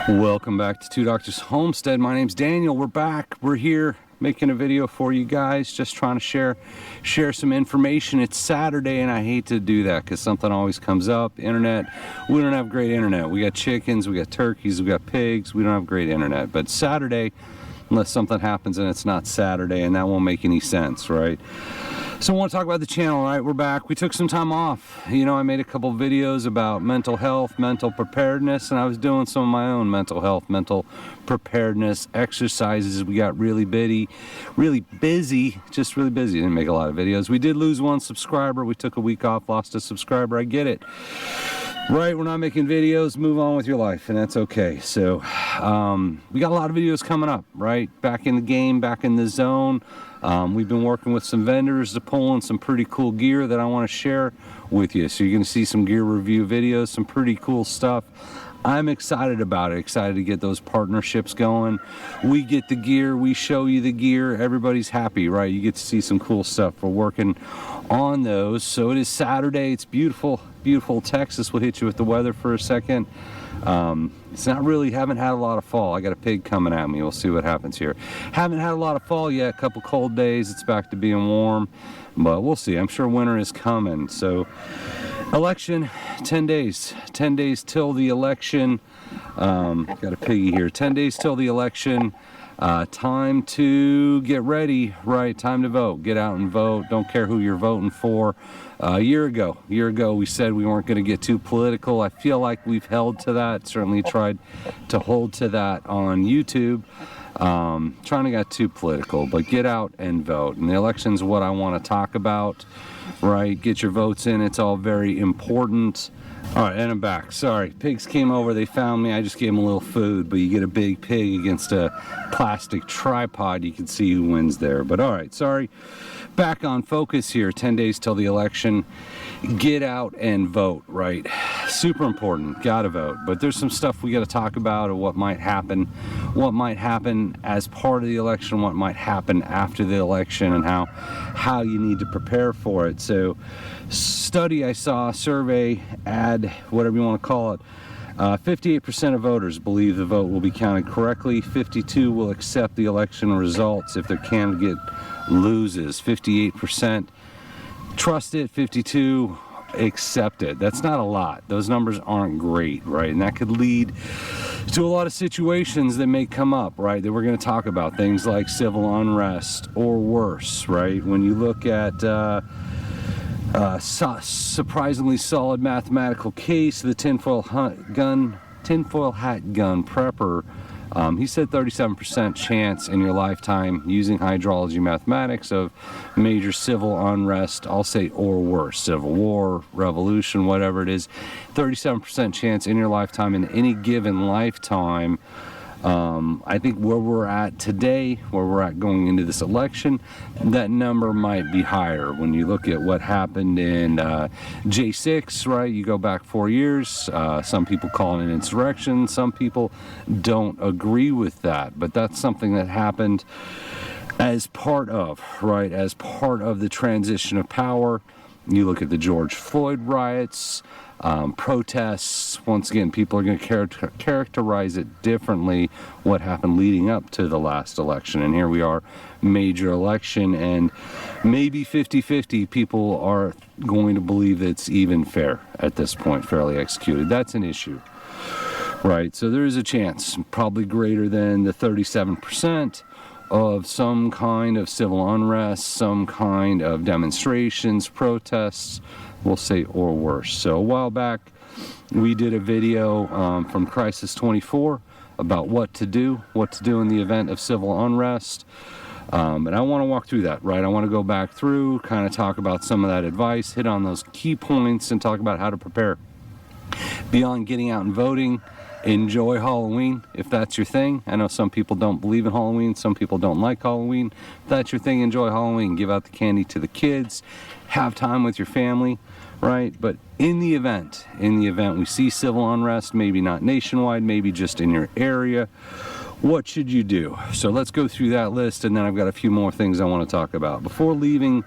Welcome back to Two Doctors Homestead. My name's Daniel. We're back. We're here making a video for you guys, just trying to share some information. It's Saturday and I hate to do that because something always comes up. Internet, we don't have great internet. We got chickens, we got turkeys, we got pigs. We don't have great internet. But Saturday, unless something happens and it's not Saturday, and that won't make any sense, right? So I want to talk about the channel, right? We're back. We took some time off. You know, I made a couple videos about mental health, mental preparedness, and I was doing some of my own mental health, mental preparedness exercises. We got really busy, just really busy. Didn't make a lot of videos. We did lose one subscriber. We took a week off, lost a subscriber. I get it. Right, we're not making videos, move on with your life, and that's okay. So we got a lot of videos coming up, right? Back in the game, back in the zone. We've been working with some vendors to pull in some pretty cool gear that I want to share with you. So you're going to see some gear review videos, some pretty cool stuff. I'm excited about it, excited to get those partnerships going. We get the gear, we show you the gear, everybody's happy, right? You get to see some cool stuff. We're working on those. So it is Saturday, it's beautiful, beautiful Texas. We'll hit you with the weather for a second. It's not really, haven't had a lot of fall. I got a pig coming at me, we'll see what happens here. Haven't had a lot of fall yet, a couple cold days, it's back to being warm, but we'll see. I'm sure winter is coming. So election, 10 days till the election. Got a piggy here. 10 days till the election. Time to get ready, right? Time to vote. Get out and vote. Don't care who you're voting for. A year ago we said we weren't going to get too political. I feel like we've held to that. Certainly tried to hold to that on YouTube. Trying to get too political, but get out and vote. And the election's what I want to talk about, right? Get your votes in. It's all very important. All right, and I'm back. Sorry, pigs came over, they found me. I just gave them a little food, but you get a big pig against a plastic tripod, you can see who wins there. But all right, sorry. Back on focus here, 10 days till the election. Get out and vote, right? Super important, gotta vote. But there's some stuff we gotta talk about of what might happen as part of the election, what might happen after the election, and how you need to prepare for it. So study I saw, survey, ad, whatever you want to call it, 58% of voters believe the vote will be counted correctly. 52% will accept the election results if their candidate loses. 58% trust it, 52% accept it. That's not a lot. Those numbers aren't great, right? And that could lead to a lot of situations that may come up, right? That we're going to talk about, things like civil unrest or worse, right? When you look at surprisingly solid mathematical case, the tinfoil hat gun prepper. He said 37% chance in your lifetime using hydrology mathematics of major civil unrest, I'll say, or worse, civil war, revolution, whatever it is. 37% chance in your lifetime, in any given lifetime. I think where we're at today, where we're at going into this election, that number might be higher. When you look at what happened in J6, right, you go back 4 years, some people call it an insurrection, some people don't agree with that, but that's something that happened as part of, right, as part of the transition of power. You look at the George Floyd riots, protests. Once again, people are going to characterize it differently, what happened leading up to the last election. And here we are, major election, and maybe 50-50 people are going to believe it's even fair at this point, fairly executed. That's an issue, right? So there is a chance, probably greater than the 37%, of some kind of civil unrest, some kind of demonstrations, protests, we'll say, or worse. So a while back, we did a video from Crisis 24 about what to do in the event of civil unrest. And I want to walk through that, right? I want to go back through, kind of talk about some of that advice, hit on those key points, and talk about how to prepare. Beyond getting out and voting, enjoy Halloween if that's your thing. I know some people don't believe in Halloween, some people don't like Halloween. If that's your thing, enjoy Halloween. Give out the candy to the kids, have time with your family, right? But in the event we see civil unrest, maybe not nationwide, maybe just in your area, what should you do? So let's go through that list, and then I've got a few more things I want to talk about. Before leaving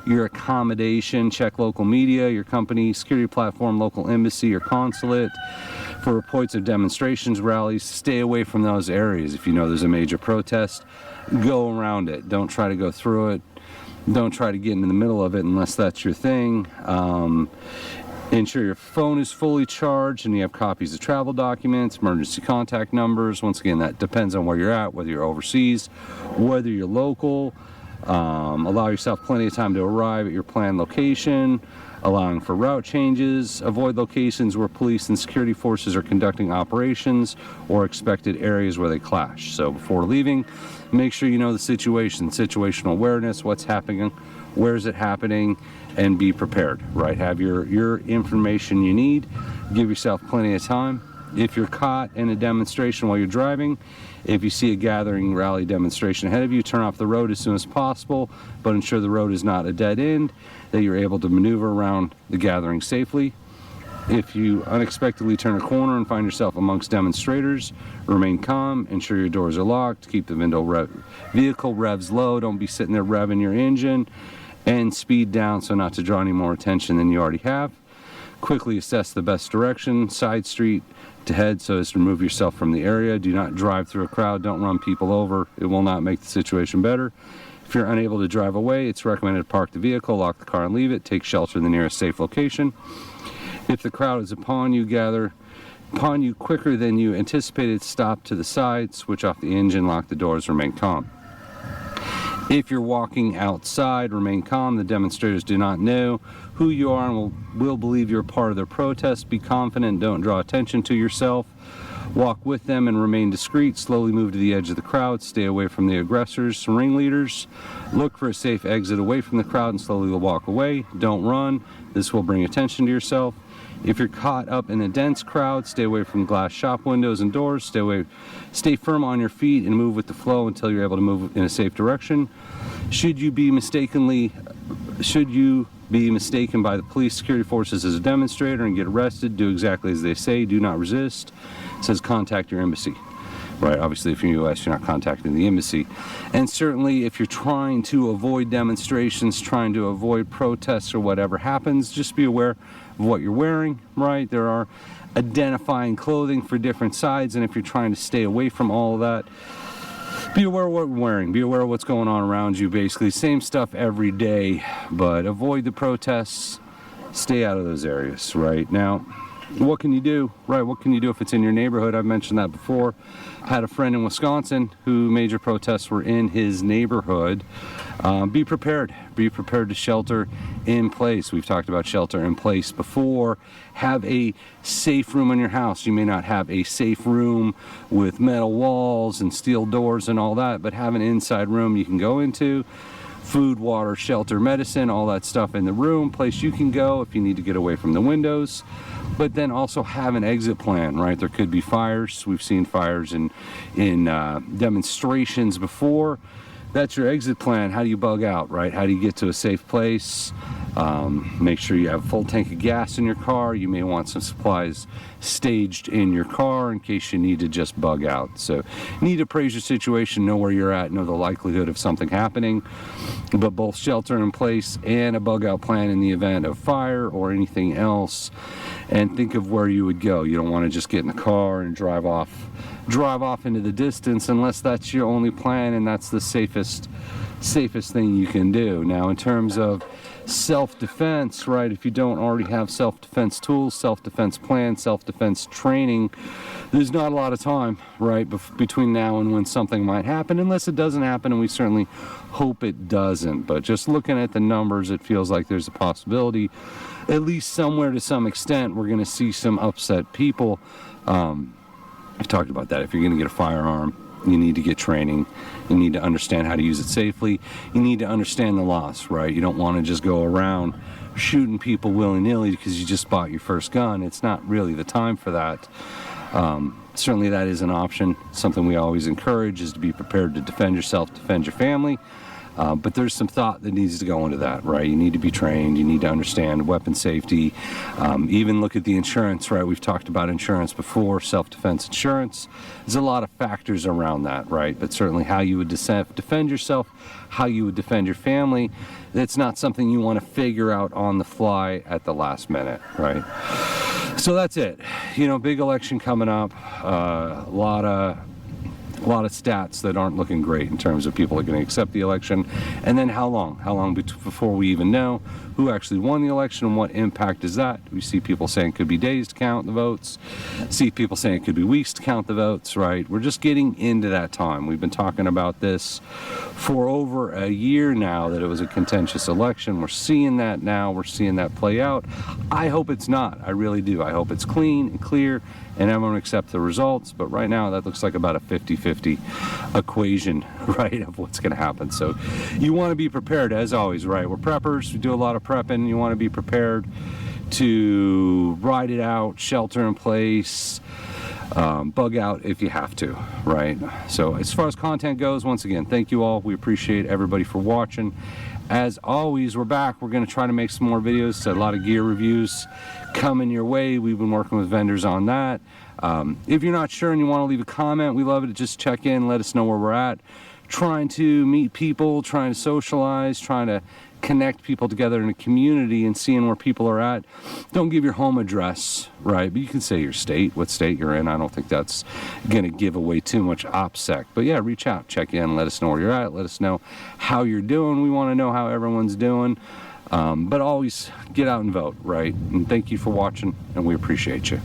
your accommodation, check local media, your company, security platform, local embassy or consulate For reports of demonstrations, rallies, stay away from those areas. If you know there's a major protest, go around it. Don't try to go through it. Don't try to get in the middle of it unless that's your thing. Ensure your phone is fully charged and you have copies of travel documents, emergency contact numbers. Once again, that depends on where you're at, whether you're overseas, whether you're local. Allow yourself plenty of time to arrive at your planned location, allowing for route changes. Avoid locations where police and security forces are conducting operations or expected areas where they clash. So before leaving, make sure you know the situation, situational awareness, what's happening, where is it happening, and be prepared, right? Have your information you need. Give yourself plenty of time. If you're caught in a demonstration while you're driving, if you see a gathering, rally, demonstration ahead of you, turn off the road as soon as possible, but ensure the road is not a dead end, that you're able to maneuver around the gathering safely. If you unexpectedly turn a corner and find yourself amongst demonstrators, remain calm, ensure your doors are locked, keep the vehicle revs low, don't be sitting there revving your engine, and speed down so not to draw any more attention than you already have. Quickly assess the best direction, side street to head so as to remove yourself from the area. Do not drive through a crowd, don't run people over. It will not make the situation better. If you're unable to drive away, it's recommended to park the vehicle, lock the car and leave it, take shelter in the nearest safe location. If the crowd is upon you quicker than you anticipated, stop to the side, switch off the engine, lock the doors, remain calm. If you're walking outside, remain calm. The demonstrators do not know who you are and will believe you're part of their protest. Be confident, don't draw attention to yourself. Walk with them and remain discreet. Slowly move to the edge of the crowd. Stay away from the aggressors, ringleaders. Look for a safe exit away from the crowd and slowly walk away. Don't run. This will bring attention to yourself. If you're caught up in a dense crowd, stay away from glass shop windows and doors. Stay firm on your feet and move with the flow until you're able to move in a safe direction. Should you be mistaken by the police security forces as a demonstrator and get arrested, do exactly as they say. Do not resist. It says contact your embassy. Right, obviously if you're in the U.S., you're not contacting the embassy. And certainly if you're trying to avoid demonstrations, trying to avoid protests or whatever happens, just be aware of what you're wearing, right? There are identifying clothing for different sides, and if you're trying to stay away from all of that, be aware of what you're wearing, be aware of what's going on around you, basically. Same stuff every day, but avoid the protests, stay out of those areas, right? Now, what can you do, right? What can you do if it's in your neighborhood? I've mentioned that before. Had a friend in Wisconsin who major protests were in his neighborhood. Be prepared to shelter in place. We've talked about shelter in place before. Have a safe room in your house. You may not have a safe room with metal walls and steel doors and all that, but have an inside room you can go into. Food, water, shelter, medicine, all that stuff in the room, place you can go if you need to get away from the windows. But then also have an exit plan, right? There could be fires. We've seen fires in demonstrations before. That's your exit plan. How do you bug out, right? How do you get to a safe place? Make sure you have a full tank of gas in your car. You may want some supplies staged in your car in case you need to just bug out. So you need to appraise your situation, know where you're at, know the likelihood of something happening, but both shelter in place and a bug out plan in the event of fire or anything else, and think of where you would go. You don't want to just get in the car and drive off into the distance unless that's your only plan and that's the safest thing you can do. Now, in terms of self-defense, right, if you don't already have self-defense tools, self-defense plans, self-defense training, there's not a lot of time, right, between now and when something might happen, unless it doesn't happen, and we certainly hope it doesn't. But just looking at the numbers, it feels like there's a possibility, at least somewhere to some extent, we're going to see some upset people. I've talked about that. If you're going to get a firearm, you need to get training. You need to understand how to use it safely. You need to understand the loss, right? You don't want to just go around shooting people willy-nilly because you just bought your first gun. It's not really the time for that. Certainly that is an option. Something we always encourage is to be prepared to defend yourself, defend your family. But there's some thought that needs to go into that, right? You need to be trained. You need to understand weapon safety. Even look at the insurance, right? We've talked about insurance before, self-defense insurance. There's a lot of factors around that, right? But certainly how you would defend yourself, how you would defend your family, that's not something you want to figure out on the fly at the last minute, right? So that's it. You know, big election coming up. A lot of stats that aren't looking great in terms of people are going to accept the election, and then how long before we even know who actually won the election and what impact is that. We see people saying it could be days to count the votes, see people saying it could be weeks to count the votes, right? We're just getting into that time. We've been talking about this for over a year now, that it was a contentious election. We're seeing that now. We're seeing that play out. I hope it's not. I really do. I hope it's clean and clear and everyone accepts the results, but right now that looks like about a 50-50 equation, right, of what's going to happen. So you want to be prepared, as always, right? We're preppers. We do a lot of prepping. You want to be prepared to ride it out, shelter in place, bug out if you have to, right? So as far as content goes, once again, thank you all. We appreciate everybody for watching. As always, we're back. We're going to try to make some more videos. A lot of gear reviews coming your way. We've been working with vendors on that. If you're not sure and you want to leave a comment, we love it. Just check in, let us know where we're at. Trying to meet people, trying to socialize, trying to connect people together in a community and seeing where people are at. Don't give your home address, right? But you can say your state, what state you're in. I don't think that's going to give away too much OPSEC. But yeah, reach out, check in, let us know where you're at, let us know how you're doing. We want to know how everyone's doing. But always get out and vote, right? And thank you for watching, and we appreciate you.